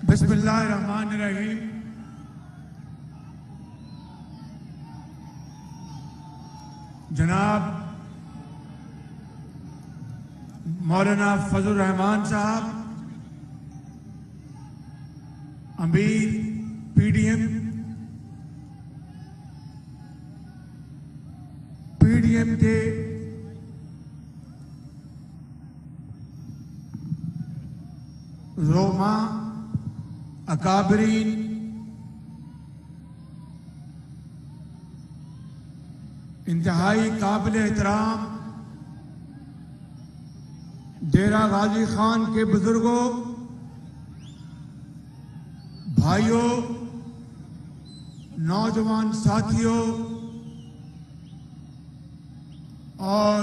बिस्मिल्लाहिर्रहमानिर्रहीम। जनाब मौलाना फजल रहमान साहब, अमीर पीडीएम के रोमा अकाबरीन, इंतहाई काबिल एहतराम डेरा गाजी खान के बुजुर्गों, भाइयों, नौजवान साथियों और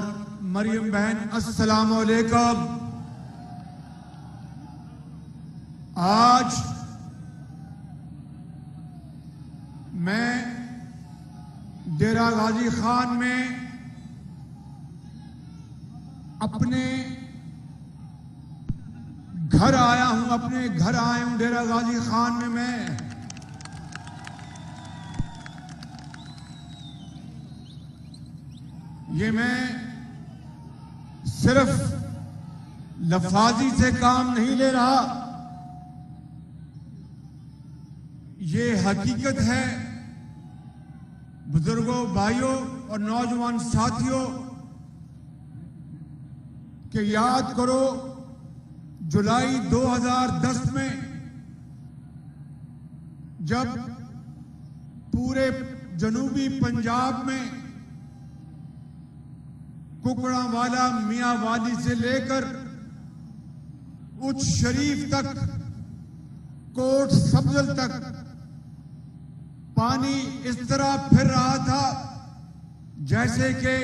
मरियम बहन, अस्सलाम वालेकुम। आज मैं डेरा गाजी खान में अपने घर आया हूं, डेरा गाजी खान में मैं सिर्फ लफाजी से काम नहीं ले रहा, ये हकीकत है। बुजुर्गों, भाइयों और नौजवान साथियों, कि याद करो जुलाई 2010 में जब पूरे जनूबी पंजाब में कुकड़ावाला, मियांवाली से लेकर उच्च शरीफ तक, कोट सब्जल तक पानी इस तरह फिर रहा था जैसे कि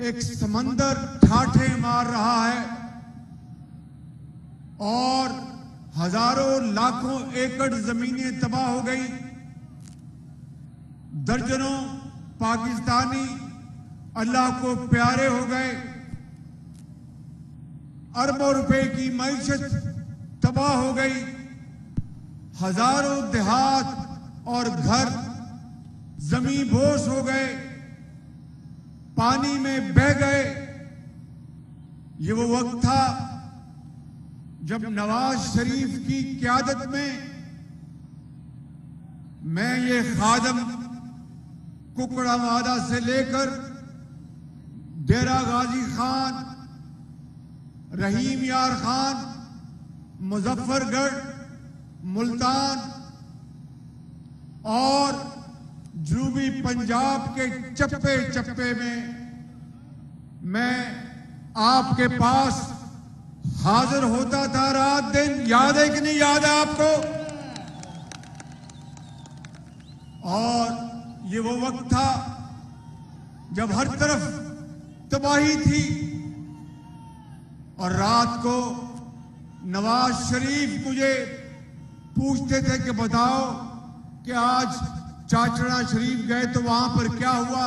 एक समंदर ठाठे मार रहा है और हजारों लाखों एकड़ जमीनें तबाह हो गई। दर्जनों पाकिस्तानी अल्लाह को प्यारे हो गए। अरबों रुपए की मईशत तबाह हो गई। हजारों देहात और घर जमीन बोस हो गए, पानी में बह गए। ये वो वक्त था जब नवाज शरीफ की क़यादत में मैं ये खादम कुकड़ावाला से लेकर डेरा गाजी खान, रहीम यार खान, मुजफ्फरगढ़, मुल्तान और जनूबी पंजाब के चप्पे चप्पे में मैं आपके पास हाजिर होता था रात दिन। याद है कि नहीं याद है आपको? और ये वो वक्त था जब हर तरफ तबाही थी और रात को नवाज शरीफ मुझे पूछते थे कि बताओ कि आज चाचड़ा शरीफ गए तो वहां पर क्या हुआ,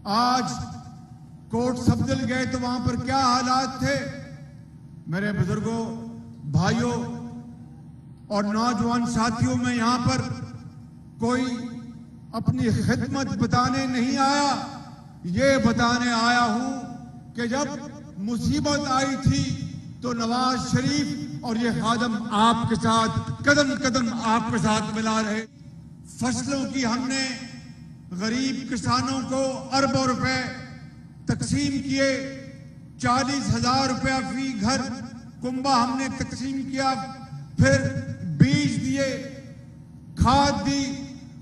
आज कोट सब्जल गए तो वहां पर क्या हालात थे। मेरे बुजुर्गों, भाइयों और नौजवान साथियों, में यहां पर कोई अपनी खिदमत बताने नहीं आया, ये बताने आया हूं कि जब मुसीबत आई थी तो नवाज शरीफ और ये खादम आपके साथ कदम कदम आपके साथ मिला रहे। फसलों की हमने गरीब किसानों को अरबों रुपए तकसीम किए। 40,000 रुपया फी घर कुंबा हमने तकसीम किया। फिर बीज दिए, खाद दी,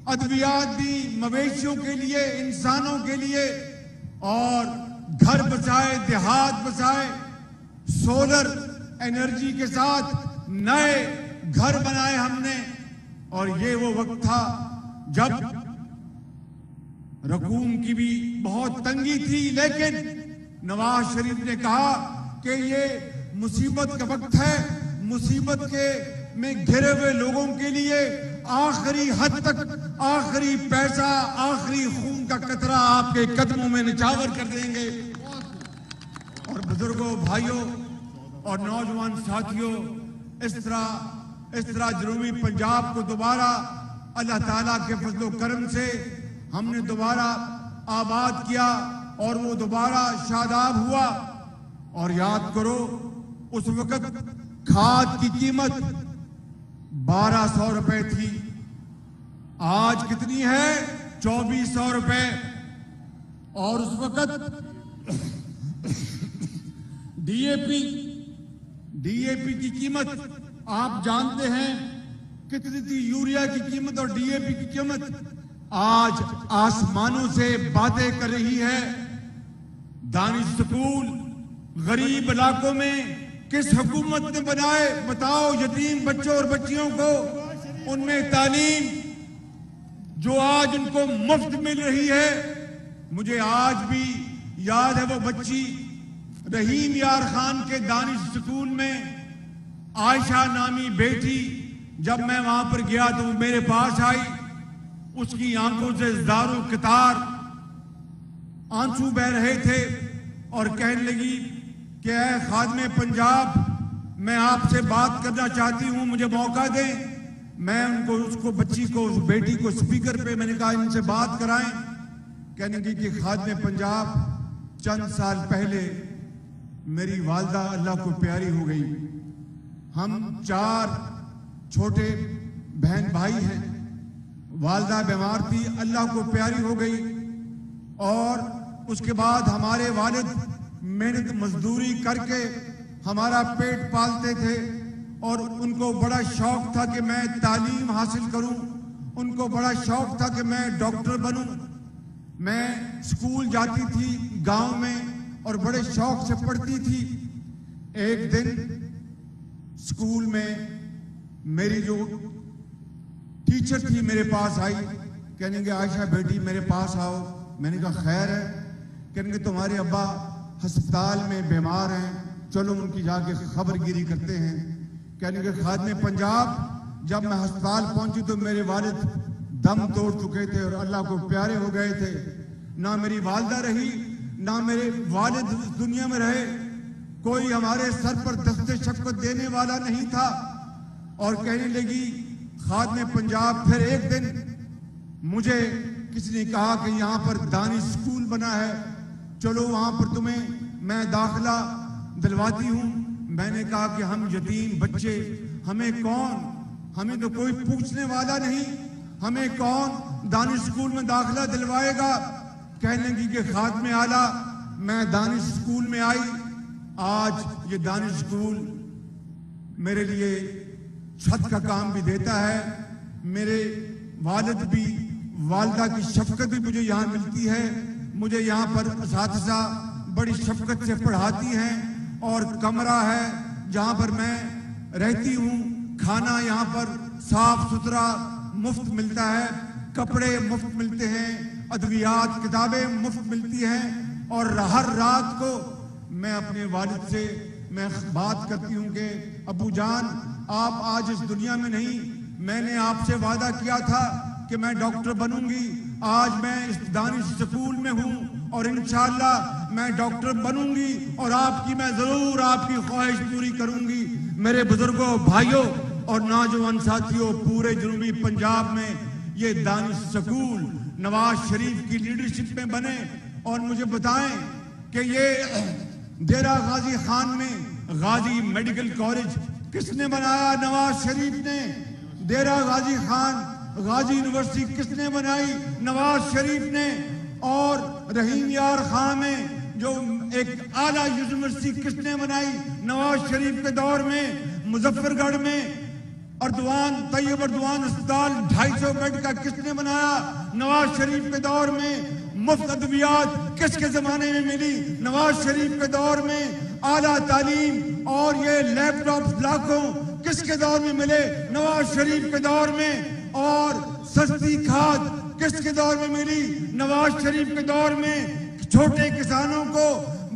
अद्वियात दी, मवेशियों के लिए, इंसानों के लिए, और घर बचाए, देहात बचाए। सोलर एनर्जी के साथ नए घर बनाए हमने। और ये वो वक्त था जब रकूम की भी बहुत तंगी थी, लेकिन नवाज शरीफ ने कहा कि ये मुसीबत का वक्त है, मुसीबत के में घिरे हुए लोगों के लिए आखिरी हद तक, आखिरी पैसा, आखिरी खून का कतरा आपके कदमों में निछावर कर देंगे। और बुजुर्गों, भाइयों और नौजवान साथियों, इस तरह इस तरह जनूबी पंजाब को दोबारा अल्लाह ताला के फजलो करम से हमने दोबारा आबाद किया और वो दोबारा शादाब हुआ। और याद करो, उस वक्त खाद की कीमत 1200 रुपए थी, आज कितनी है? 2400 रुपए। और उस वक्त डीएपी की कीमत आप जानते हैं कितनी थी, यूरिया की कीमत और डीएपी की कीमत आज आसमानों से बातें कर रही है। दानिश स्कूल गरीब इलाकों में किस हुकूमत ने बनाए बताओ? यतीम बच्चों और बच्चियों को उनमें तालीम जो आज उनको मुफ्त मिल रही है। मुझे आज भी याद है वो बच्ची रहीम यार खान के दानिश स्कूल में आयशा नामी बेटी, जब मैं वहां पर गया तो वो मेरे पास आई, उसकी आंखों से दारू कतार आंसू बह रहे थे और कहने लगी कि ऐ खादमे पंजाब, मैं आपसे बात करना चाहती हूं, मुझे मौका दें। मैं उनको उसको बच्ची को उस बेटी को स्पीकर पे मैंने कहा इनसे बात कराएं। कहने लगी कि खादमे पंजाब, चंद साल पहले मेरी वालदा अल्लाह को प्यारी हो गई। हम 4 छोटे बहन भाई हैं। वालदा बीमार थी, अल्लाह को प्यारी हो गई। और उसके बाद हमारे वालिद मेहनत मजदूरी करके हमारा पेट पालते थे और उनको बड़ा शौक था कि मैं तालीम हासिल करूं, उनको बड़ा शौक था कि मैं डॉक्टर बनूं। मैं स्कूल जाती थी गांव में और बड़े शौक से पढ़ती थी। एक दिन स्कूल में मेरी जो टीचर थी मेरे पास आई, कहने के आयशा बेटी मेरे पास आओ। मैंने कहा खैर है। कहने के तुम्हारे अब्बा अस्पताल में बीमार हैं, चलो उनकी जाके खबरगिरी करते हैं। कहने के खादमे पंजाब, जब मैं अस्पताल पहुंची तो मेरे वालिद दम तोड़ चुके थे और अल्लाह को प्यारे हो गए थे। ना मेरी वालदा रही, ना मेरे वालिद दुनिया में रहे, कोई हमारे सर पर दस्ते शफ़क़त देने वाला नहीं था। और कहने लगी खादमे पंजाब, फिर एक दिन मुझे किसी ने कहा कि यहाँ पर दानिश स्कूल बना है, चलो वहां पर तुम्हें मैं दाखिला दिलवाती हूँ। मैंने कहा कि हम यतीम बच्चे, हमें कौन, हमें तो कोई पूछने वाला नहीं, हमें कौन दानिश स्कूल में दाखिला दिलवाएगा। कहने लगी कि खादमे आला, मैं दानिश स्कूल में आई। आज ये दानिश स्कूल मेरे लिए छत का काम भी देता है, मेरे वालिद भी, वालदा की शफकत भी मुझे यहाँ मिलती है। मुझे यहाँ पर असातिज़ा बड़ी शफकत से पढ़ाती हैं और कमरा है जहाँ पर मैं रहती हूँ। खाना यहाँ पर साफ सुथरा मुफ्त मिलता है, कपड़े मुफ्त मिलते हैं, अद्वियात किताबें मुफ्त मिलती हैं। और हर रात को मैं अपने वालिद से मैं बात करती हूँ कि अबू जान, आप आज इस दुनिया में नहीं, मैंने आपसे वादा किया था कि मैं डॉक्टर बनूंगी। आज मैं इस दानिश स्कूल में हूँ और इंशाअल्लाह मैं डॉक्टर बनूंगी और आपकी मैं जरूर आपकी ख्वाहिश पूरी करूंगी। मेरे बुजुर्गों, भाइयों और नौजवान साथियों, पूरे जनूबी पंजाब में ये दानिश स्कूल नवाज शरीफ की लीडरशिप में बने। और मुझे बताएं कि ये डेरा गाजी खान में गाजी मेडिकल कॉलेज किसने बनाया? नवाज शरीफ ने। डेरा गाजी खान गाजी यूनिवर्सिटी किसने बनाई? नवाज शरीफ ने। और रहीम यार खान में जो एक आला यूनिवर्सिटी किसने बनाई? नवाज शरीफ के दौर में। मुजफ्फरगढ़ में तैयब अर्दवान अस्पताल 250 बेड का किसने बनाया? नवाज शरीफ के दौर में। मुफ्त अद्वियात किसके जमाने में मिली? नवाज शरीफ के दौर में। आला तालीम और ये लैपटॉप लाखों किसके दौर में मिले? नवाज शरीफ के दौर में। और सस्ती खाद किसके दौर में मिली? नवाज शरीफ के दौर में। छोटे किसानों को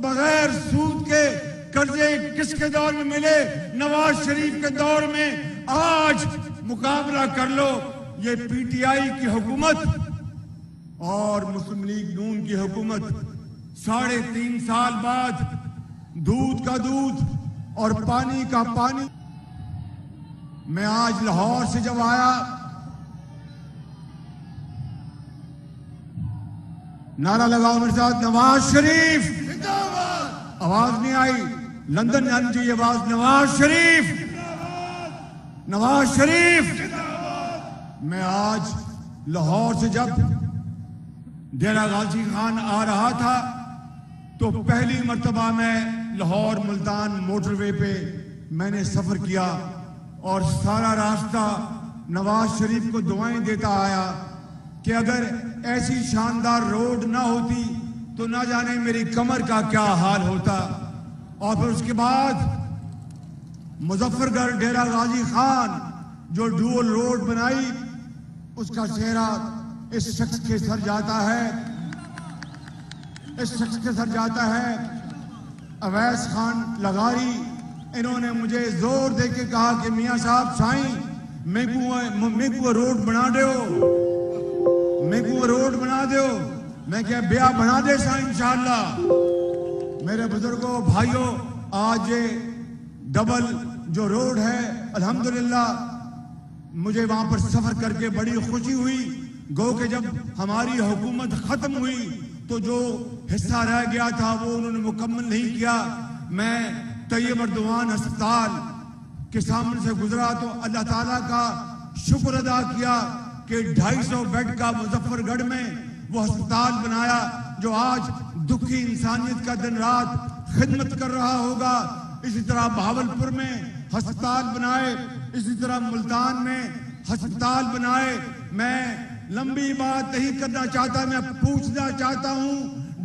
बगैर सूद के कर्जे किसके दौर में मिले? नवाज शरीफ के दौर में। आज मुकाबला कर लो ये पीटीआई की हुकूमत और मुस्लिम लीग नून की हुकूमत। 3.5 साल बाद दूध का दूध और पानी का पानी। मैं आज लाहौर से जब आया, नारा लगाओ मेरे साथ, नवाज शरीफ जिंदाबाद। आवाज नहीं आई, लंदन आनी चाहिए आवाज, नवाज शरीफ, नवाज शरीफ। मैं आज लाहौर से जब डेरा गाजी खान आ रहा था तो पहली मर्तबा मैं लाहौर मुल्तान मोटरवे पे मैंने सफर किया और सारा रास्ता नवाज शरीफ को दुआएं देता आया कि अगर ऐसी शानदार रोड ना होती तो ना जाने मेरी कमर का क्या हाल होता। और फिर उसके बाद मुजफ्फरगढ़ डेरा गाजी खान जो डुअल रोड बनाई, उसका चेहरा इस शख्स के सर जाता है, इस शख्स के सर जाता है अवैस खान लगारी। इन्होंने मुझे जोर दे के कहा कि मियां साहब साईं मेको रोड बना दो, मेको रोड बना दो। मैं क्या ब्याह बना दे साईं इंशाअल्लाह। मेरे बुजुर्गों भाइयों, आज ये डबल जो रोड है अल्हम्दुलिल्लाह, मुझे वहां पर सफर करके बड़ी खुशी हुई। गो के जब हमारी हुकूमत खत्म हुई तो जो हिस्सा रह गया था वो उन्होंने मुकम्मल नहीं किया। मैं तैयब अर्दवान अस्पताल के सामने से गुजरा तो अल्लाह ताला का शुक्र अदा किया कि 250 बेड का मुजफ्फरगढ़ में वो अस्पताल बनाया जो आज दुखी इंसानियत का दिन रात खिदमत कर रहा होगा। इसी तरह भावलपुर में अस्पताल बनाए, इसी तरह मुल्तान में अस्पताल बनाए। मैं लंबी बात नहीं करना चाहता, मैं पूछना चाहता हूं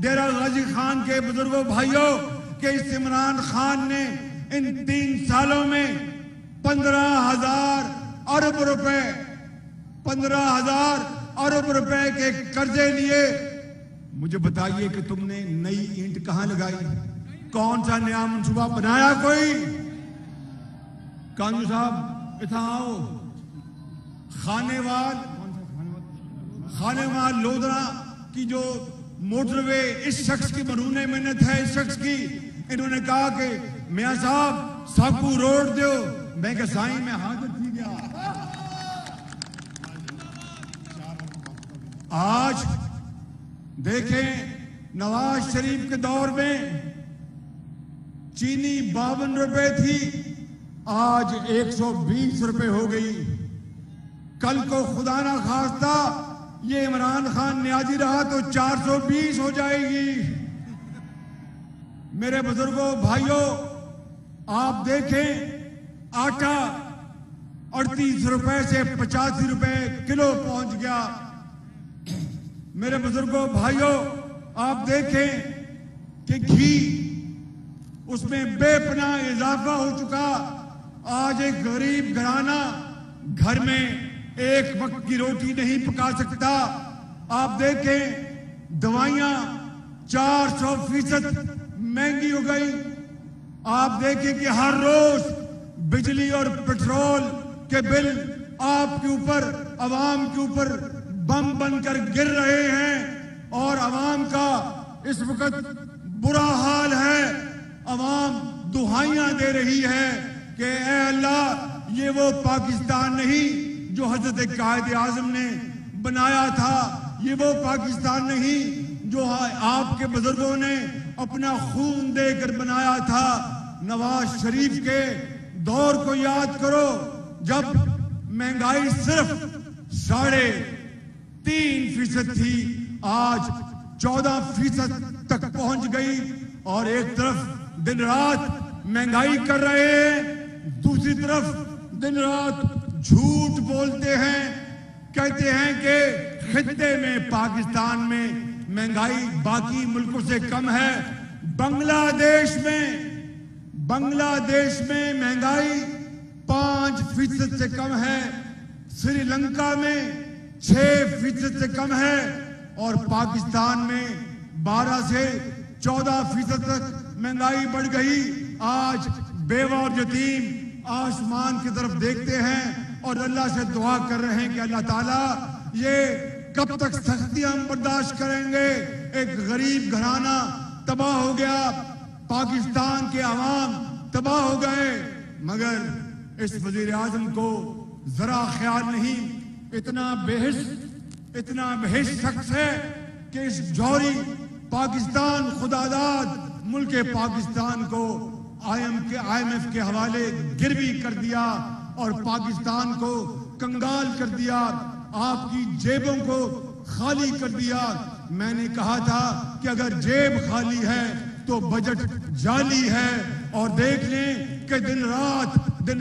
डेरा गाजी खान के बुजुर्गों भाइयों कि इस इमरान खान ने इन 3 सालों में 15,000 अरब रुपए, 15,000 अरब रुपए के कर्जे लिए। मुझे बताइए कि तुमने नई ईंट कहां लगाई? कौन सा नया मंसूबा बनाया? कोई कानू साहब इतना आओ। खानेवाल लोधरा की जो मोटरवे, इस शख्स की मरूने मेहनत है, इस शख्स की। इन्होंने कहा कि मियां साहब साकू रोड दो। मैं क्या साईं में हाजिर थी गया। आज देखें नवाज शरीफ के दौर में चीनी 52 रुपए थी, आज 120 रुपए हो गई। कल को खुदा ना खास्ता ये इमरान खान न्याजी रहा तो 420 हो जाएगी। मेरे बुजुर्गों भाइयों, आप देखें आटा 38 रुपए से 85 रुपए किलो पहुंच गया। मेरे बुजुर्गों भाइयों, आप देखें कि घी उसमें बेपनाह इजाफा हो चुका। आज एक गरीब घराना घर में एक वक्त की रोटी नहीं पका सकता। आप देखें दवाइयां 400% महंगी हो गई। आप देखें कि हर रोज बिजली और पेट्रोल के बिल आपके ऊपर, आवाम के ऊपर बम बनकर गिर रहे हैं और आवाम का इस वक्त बुरा हाल है। आवाम दुहाइयां दे रही है कि ऐ अल्लाह, ये वो पाकिस्तान नहीं जो हजरत कायद आजम ने बनाया था, ये वो पाकिस्तान नहीं जो आपके बुजुर्गों ने अपना खून देकर बनाया था। नवाज शरीफ के दौर को याद करो जब महंगाई सिर्फ 3.5% थी, आज 14% तक पहुंच गई। और एक तरफ दिन रात महंगाई कर रहे हैं, दूसरी तरफ दिन रात झूठ बोलते हैं, कहते हैं कि खित्ते में पाकिस्तान में महंगाई बाकी मुल्कों से कम है। बांग्लादेश में महंगाई 5% से कम है, श्रीलंका में 6% से कम है और पाकिस्तान में 12 से 14% तक महंगाई बढ़ गई। आज बेवा और यतीम आसमान की तरफ देखते हैं और अल्लाह से दुआ कर रहे हैं कि अल्लाह ताला ये कब तक सख्तियां हम बर्दाश्त करेंगे। एक गरीब घराना तबाह हो गया, पाकिस्तान के अवाम तबाह हो गए, मगर इस वजीर आजम को जरा ख्याल नहीं, इतना बेहिस शख्स है कि इस जौहरी पाकिस्तान खुदादाद मुल्क पाकिस्तान को IMF के हवाले गिरवी कर दिया और पाकिस्तान को कंगाल कर दिया, आपकी जेबों को खाली कर दिया। मैंने कहा था कि अगर जेब खाली है तो बजट जाली है, और देख लें कि दिन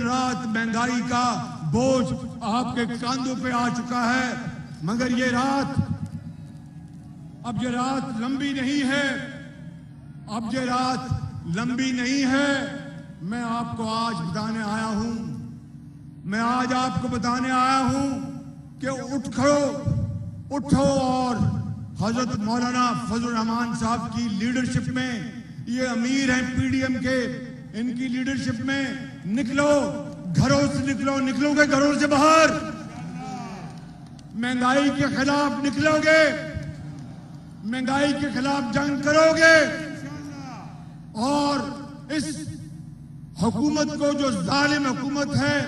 रात महंगाई का बोझ आपके कांधों पे आ चुका है। मगर ये रात लंबी नहीं है, अब ये रात लंबी नहीं है। मैं आपको आज बताने आया हूं, मैं आज आपको बताने आया हूं कि उठो और हजरत मौलाना फजल रहमान साहब की लीडरशिप में, ये अमीर हैं PDM के, इनकी लीडरशिप में निकलो, घरों से निकलोगे घरों से बाहर, महंगाई के खिलाफ निकलोगे, महंगाई के खिलाफ जंग करोगे, और इस हुकूमत को, जो जालिम हुकूमत है,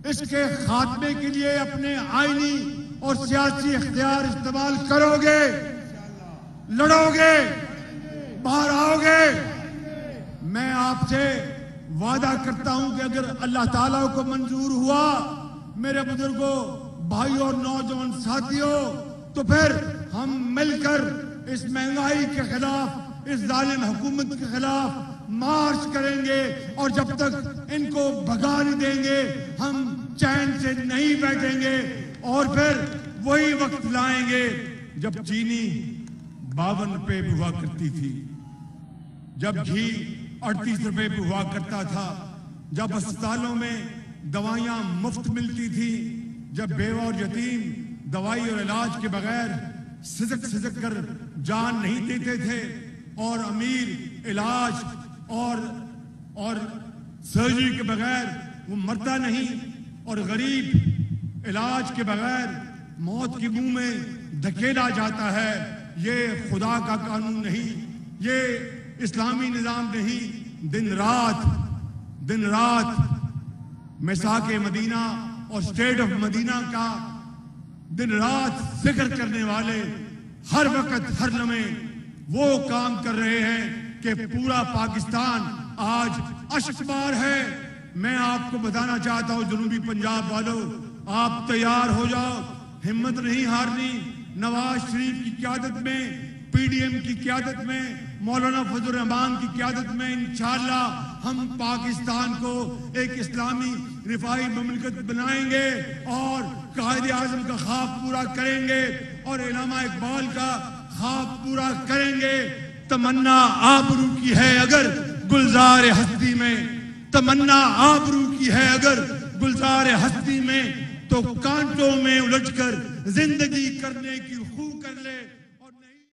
इसके खात्मे के लिए अपने आईनी और सियासी इख्तियार इस्तेमाल करोगे, लड़ोगे, बाहर आओगे। मैं आपसे वादा करता हूं कि अगर अल्लाह ताला को मंजूर हुआ, मेरे बुजुर्गों, भाई और नौजवान साथियों, तो फिर हम मिलकर इस महंगाई के खिलाफ, इस जालिम हुकूमत के खिलाफ मार्च करेंगे, और जब तक इनको भगा नहीं देंगे हम चैन से नहीं बैठेंगे। और फिर वही वक्त लाएंगे जब चीनी 52 रुपए पे हुआ करती थी, जब घी 38 रुपए पे हुआ करता था, जब अस्पतालों में दवाइयां मुफ्त मिलती थी, जब बेवा और यतीम दवाई और इलाज के बगैर सिसक कर जान नहीं देते थे, और अमीर इलाज और सर्जरी के बगैर वो मरता नहीं, और गरीब इलाज के बगैर मौत के मुंह में धकेला जाता है। ये खुदा का कानून नहीं, ये इस्लामी निजाम नहीं। दिन रात मिसाके मदीना और स्टेट ऑफ मदीना का दिन रात जिक्र करने वाले हर वक्त हर लम्हे वो काम कर रहे हैं कि पूरा पाकिस्तान आज अश्कबार है। मैं आपको बताना चाहता हूं, जनूबी पंजाब वालों, आप तैयार हो जाओ, हिम्मत नहीं हारनी। नवाज शरीफ की क़यादत में, PDM की क़यादत में, मौलाना फजल रहमान की क़यादत में इंशाअल्लाह हम पाकिस्तान को एक इस्लामी रिफाई ममलिकत बनाएंगे और कायदे आज़म का ख्वाब पूरा करेंगे और इल्लामा इकबाल का ख्वाब पूरा करेंगे। तमन्ना आबरू की है अगर गुलजार हस्ती में, तमन्ना आबरू की है अगर गुलजार हस्ती में, तो कांटों में उलझकर जिंदगी करने की खूब